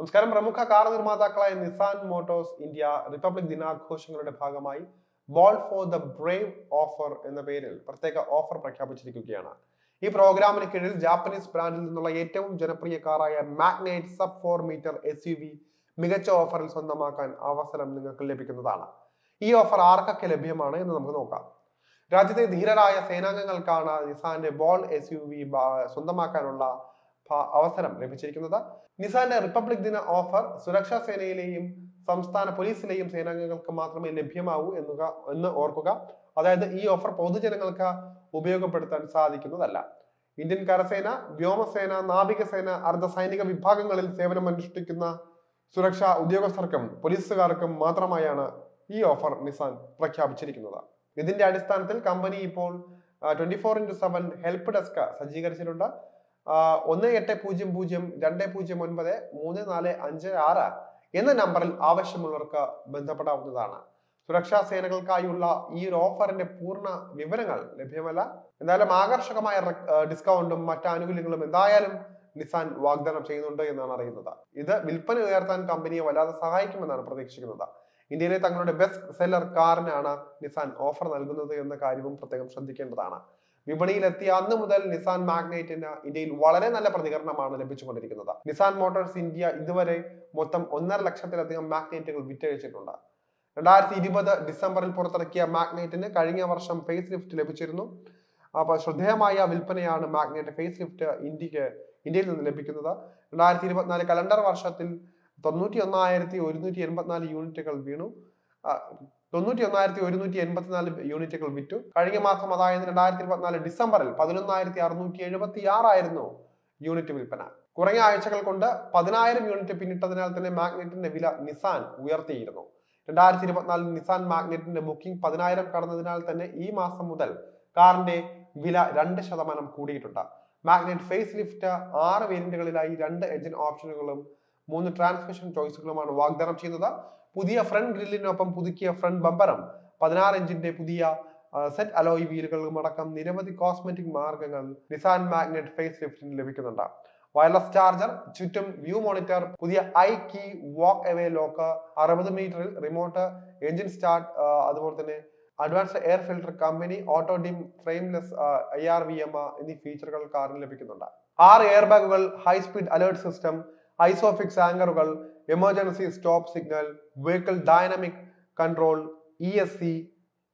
നമസ്കാരം. പ്രമുഖ കാർ നിർമ്മാതാക്കളായ നിസാൻ മോട്ടോഴ്സ് ഇന്ത്യ റിപ്പബ്ലിക് ദിനാഘോഷങ്ങളുടെ ഭാഗമായി bold for the brave offer എന്ന പേരിൽ പ്രത്യേക ഓഫർ പ്രഖ്യാപിച്ചിരിക്കുകയാണ്. ഈ പ്രോഗ്രാമിന് കീഴിൽ ജാപ്പനീസ് ബ്രാൻഡിൽ നിന്നുള്ള ഏറ്റവും ജനപ്രിയ കാറായ മാഗ്നൈറ്റ് സബ് 4 മീറ്റർ SUV മികച്ച ഓഫറിൽ സ്വന്തമാക്കാൻ അവസരം നിങ്ങൾക്ക് ലഭിക്കുന്നതാണ്. ഈ ഓഫർ ആർക്കൊക്കെ ലഭ്യമാണ് എന്ന് നമുക്ക് നോക്കാം. രാജ്യത്തെ ധീരരായ സേനാംഗങ്ങൾക്കാണ് നിസാന്റെ ബോൾ SUV സ്വന്തമാക്കാനുള്ള അവസരം ലഭിച്ചിരിക്കുന്നത്. നിസാന്റെ റിപ്പബ്ലിക് ദിന ഓഫർ സുരക്ഷാ സേനയിലെയും സംസ്ഥാന പോലീസിലെയും സേനാംഗങ്ങൾക്ക് മാത്രമേ ലഭ്യമാവൂ എന്ന് ഓർക്കുക. അതായത് ഈ ഓഫർ പൊതുജനങ്ങൾക്ക് ഉപയോഗപ്പെടുത്താൻ സാധിക്കുന്നതല്ല. ഇന്ത്യൻ കരസേന, വ്യോമസേന, നാവികസേന, അർദ്ധസൈനിക വിഭാഗങ്ങളിൽ സേവനമനുഷ്ഠിക്കുന്ന സുരക്ഷാ ഉദ്യോഗസ്ഥർക്കും പോലീസുകാർക്കും മാത്രമായാണ് ഈ ഓഫർ നിസാൻ പ്രഖ്യാപിച്ചിരിക്കുന്നത്. ഇതിന്റെ അടിസ്ഥാനത്തിൽ കമ്പനി ഇപ്പോൾ 24x7 ഹെൽപ്പ് ഡെസ്ക് സജ്ജീകരിച്ചിട്ടുണ്ട്. 1800-209-3456 എന്ന നമ്പറിൽ ആവശ്യമുള്ളവർക്ക് ബന്ധപ്പെടാവുന്നതാണ്. സുരക്ഷാ സേനകൾക്കായുള്ള ഈ ഒരു ഓഫറിന്റെ പൂർണ്ണ വിവരങ്ങൾ ലഭ്യമല്ല. എന്തായാലും ആകർഷകമായ ഡിസ്കൗണ്ടും മറ്റു ആനുകൂല്യങ്ങളും എന്തായാലും നിസാൻ വാഗ്ദാനം ചെയ്യുന്നുണ്ട് എന്നാണ് അറിയുന്നത്. ഇത് വിൽപ്പന ഉയർത്താൻ കമ്പനിയെ വല്ലാതെ സഹായിക്കുമെന്നാണ് പ്രതീക്ഷിക്കുന്നത്. ഇന്ത്യയിലെ തങ്ങളുടെ ബെസ്റ്റ് സെല്ലർ കാറിനാണ് നിസാൻ ഓഫർ നൽകുന്നത് എന്ന കാര്യവും പ്രത്യേകം ശ്രദ്ധിക്കേണ്ടതാണ്. വിപണിയിലെത്തിയ അന്ന് മുതൽ നിസാൻ മാഗ്നൈറ്റിന് ഇന്ത്യയിൽ വളരെ നല്ല പ്രതികരണമാണ് ലഭിച്ചുകൊണ്ടിരിക്കുന്നത്. നിസാൻ മോട്ടോഴ്സ് ഇന്ത്യ ഇതുവരെ മൊത്തം 1.5 ലക്ഷത്തിലധികം മാഗ്നൈറ്റുകൾ വിറ്റഴിച്ചിട്ടുണ്ട്. 2020 ഡിസംബറിൽ പുറത്തിറക്കിയ മാഗ്നൈറ്റിന് കഴിഞ്ഞ വർഷം ഫേസ് ലിഫ്റ്റ് ലഭിച്ചിരുന്നു. അപ്പൊ ശ്രദ്ധേയമായ വിൽപ്പനയാണ് മാഗ്നൈറ്റ് ഫേസ് ലിഫ്റ്റ് ഇന്ത്യയിൽ നിന്ന് ലഭിക്കുന്നത്. 2024 കലണ്ടർ വർഷത്തിൽ 91,184 യൂണിറ്റുകൾ വീണു. 91,184 യൂണിറ്റുകൾ വിറ്റു. കഴിഞ്ഞ മാസം, അതായത് 2024 ഡിസംബറിൽ 11,676 ആയിരുന്നു യൂണിറ്റ് വിൽപ്പന. കുറഞ്ഞ ആഴ്ചകൾ കൊണ്ട് 10,000 യൂണിറ്റ് പിന്നിട്ടതിനാൽ തന്നെ മാഗ്നൈറ്റിന്റെ വില നിസാൻ ഉയർത്തിയിരുന്നു. 2024 നിസാൻ മാഗ്നൈറ്റിന്റെ ബുക്കിംഗ് 10,000 കടന്നതിനാൽ തന്നെ ഈ മാസം മുതൽ കാറിന്റെ വില 2% കൂടിയിട്ടുണ്ട്. മാഗ്നൈറ്റ് ഫേസ് ലിഫ്റ്റ് 6 വേരിയന്റുകളിലായി 2 എഞ്ചിൻ ഓപ്ഷനുകളും 3 ട്രാൻസ്മിഷൻ ചോയ്സുകളുമാണ് വാഗ്ദാനം ചെയ്യുന്നത്. പുതിയ ഫ്രണ്ട് ഗ്രില്ലിനൊപ്പം പുതുക്കിയ ഫ്രണ്ട് ബമ്പറും 16 ഇഞ്ചിന്റെ പുതിയ സെറ്റ് അലോയ് വീലുകളും അടക്കം നിരവധി കോസ്മെറ്റിക് മാർഗങ്ങൾ നിസാൻ മാഗ്നൈറ്റ് ഫേസ് ലിഫ്റ്റിന് ലഭിക്കുന്നുണ്ട്. വയർലെസ് ചാർജർ, ചുറ്റും വ്യൂ മോണിറ്റർ, പുതിയ കീ വാക്ക് അവേ ലോക്ക്, 60 മീറ്ററിൽ റിമോട്ട് എഞ്ചിൻ സ്റ്റാർട്ട്, അതുപോലെ തന്നെ advanced air filter, company auto dim, frameless IRVM എന്നീ ഫീച്ചറുകൾ കാറിന് ലഭിക്കുന്നുണ്ട്. 6 എയർ ബാഗുകൾ, high speed alert system, Isofix ആങ്കറുകൾ, emergency stop signal, vehicle dynamic control, ESC,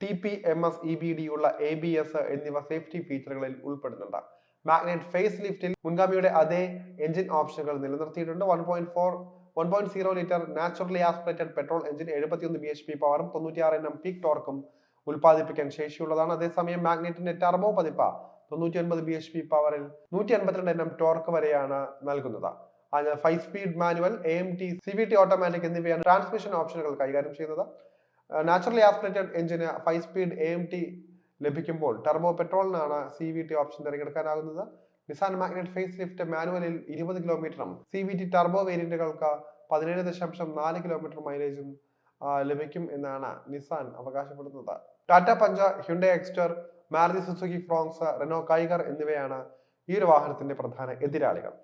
TPMS EBD ഉള്ള ABS എന്നിവ സേഫ്റ്റി ഫീച്ചറുകളിൽ ഉൾപ്പെടുന്നുണ്ട്. മാഗ്നൈറ്റ് ഫേസ് ലിഫ്റ്റിൽ മുൻഗാമിയുടെ അതേ എഞ്ചിൻ ഓപ്ഷനുകൾ നിലനിർത്തിയിട്ടുണ്ട്. 1.0 litre naturally aspirated petrol engine 71 bhp പവറും 96 Nm പീക്ക് ടോർക്കും ഉൽപ്പാദിപ്പിക്കാൻ ശേഷിയുള്ളതാണ്. അതേസമയം മാഗ്നൈറ്റിന്റെ ടർബോ പതിപ്പ് 99 bhp പവറിൽ 152 Nm ടോർക്ക് വരെയാണ് നൽകുന്നത്. 5 speed manual, AMT, CVT automatic എന്നിവയാണ് ട്രാൻസ്മിഷൻ ഓപ്ഷനുകൾ കൈകാര്യം ചെയ്യുന്നത്. നാച്ചുറലി ആസ്പിറേറ്റഡ് എഞ്ചിന് 5 സ്പീഡ് AMT ലഭിക്കുമ്പോൾ ടർബോ പെട്രോളിനാണ് CVT ഓപ്ഷൻ തിരഞ്ഞെടുക്കാനാകുന്നത്. നിസാൻ മാഗ്നൈറ്റ് ഫേസ് ലിഫ്റ്റ് മാനുവലിൽ 20 കിലോമീറ്ററും CVT ടർബോ വേരിയന്റുകൾക്ക് 17.4 കിലോമീറ്റർ മൈലേജും ലഭിക്കും എന്നാണ് നിസാൻ അവകാശപ്പെടുന്നത്. Tata Punch, Hyundai Exter, Maruti Suzuki Fronx, Renault Kiger എന്നിവയാണ് ഈ ഒരു വാഹനത്തിന്റെ പ്രധാന എതിരാളികൾ.